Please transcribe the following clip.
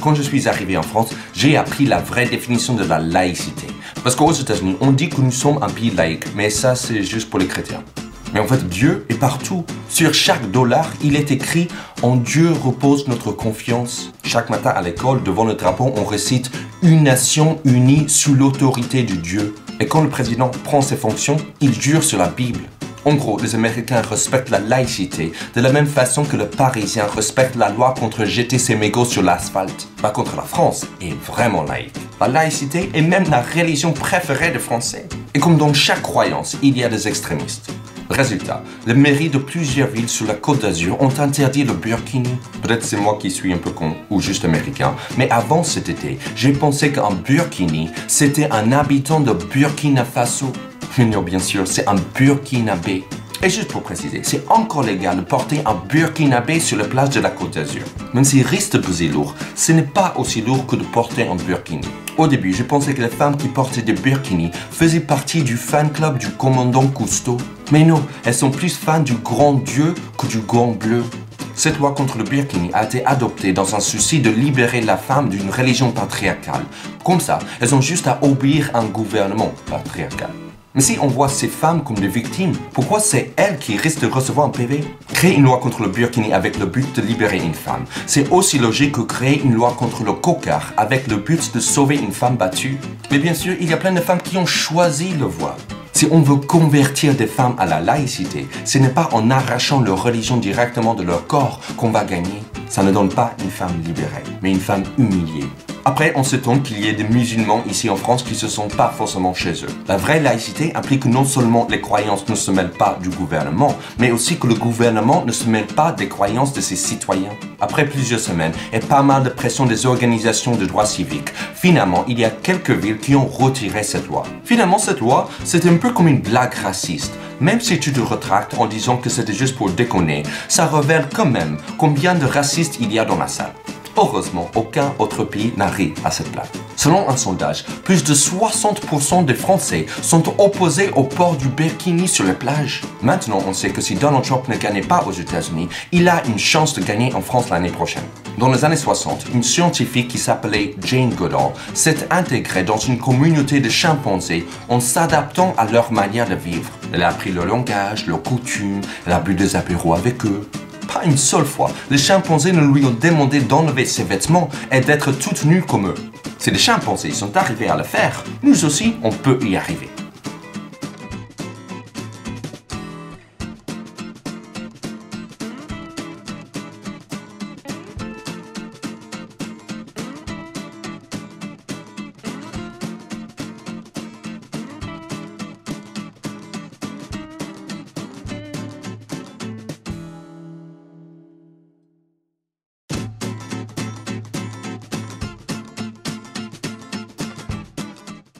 quand je suis arrivé en France, j'ai appris la vraie définition de la laïcité. Parce qu'aux États-Unis, on dit que nous sommes un pays laïque, mais ça, c'est juste pour les chrétiens. Mais en fait, Dieu est partout. Sur chaque dollar, il est écrit « En Dieu repose notre confiance ». Chaque matin à l'école, devant le drapeau, on récite « Une nation unie sous l'autorité de Dieu ». Et quand le président prend ses fonctions, il jure sur la Bible. En gros, les Américains respectent la laïcité de la même façon que le Parisien respecte la loi contre jeter ses mégots sur l'asphalte. Par contre, la France est vraiment laïque. La laïcité est même la religion préférée des Français. Et comme dans chaque croyance, il y a des extrémistes. Résultat, les mairies de plusieurs villes sur la Côte d'Azur ont interdit le burkini. Peut-être c'est moi qui suis un peu con ou juste américain, mais avant cet été, j'ai pensé qu'un burkini, c'était un habitant de Burkina Faso. Mais non, bien sûr, c'est un burkinabé. Et juste pour préciser, c'est encore légal de porter un burkinabé sur la plage de la Côte d'Azur. Même s'il risque de peser lourd, ce n'est pas aussi lourd que de porter un burkini. Au début, je pensais que les femmes qui portaient des burkinis faisaient partie du fan club du commandant Cousteau. Mais non, elles sont plus fans du grand Dieu que du grand bleu. Cette loi contre le burkini a été adoptée dans un souci de libérer la femme d'une religion patriarcale. Comme ça, elles ont juste à obéir à un gouvernement patriarcal. Mais si on voit ces femmes comme des victimes, pourquoi c'est elles qui risquent de recevoir un PV? Créer une loi contre le burkini avec le but de libérer une femme, c'est aussi logique que créer une loi contre le cocard avec le but de sauver une femme battue. Mais bien sûr, il y a plein de femmes qui ont choisi le voile. Si on veut convertir des femmes à la laïcité, ce n'est pas en arrachant leur religion directement de leur corps qu'on va gagner. Ça ne donne pas une femme libérée, mais une femme humiliée. Après, on s'étonne qu'il y ait des musulmans ici en France qui ne se sentent pas forcément chez eux. La vraie laïcité implique que non seulement les croyances ne se mêlent pas du gouvernement, mais aussi que le gouvernement ne se mêle pas des croyances de ses citoyens. Après plusieurs semaines et pas mal de pression des organisations de droits civiques, finalement, il y a quelques villes qui ont retiré cette loi. Finalement, cette loi, c'est un peu comme une blague raciste. Même si tu te retractes en disant que c'était juste pour déconner, ça révèle quand même combien de racistes il y a dans la salle. Heureusement, aucun autre pays n'arrive à cette blague. Selon un sondage, plus de 60% des Français sont opposés au port du burkini sur les plages. Maintenant, on sait que si Donald Trump ne gagnait pas aux États-Unis, il a une chance de gagner en France l'année prochaine. Dans les années 60, une scientifique qui s'appelait Jane Goodall s'est intégrée dans une communauté de chimpanzés en s'adaptant à leur manière de vivre. Elle a appris leur langage, leurs coutumes, elle a bu des apéros avec eux. Pas une seule fois, les chimpanzés ne lui ont demandé d'enlever ses vêtements et d'être toutes nues comme eux. Si les chimpanzés sont arrivés à le faire, nous aussi, on peut y arriver.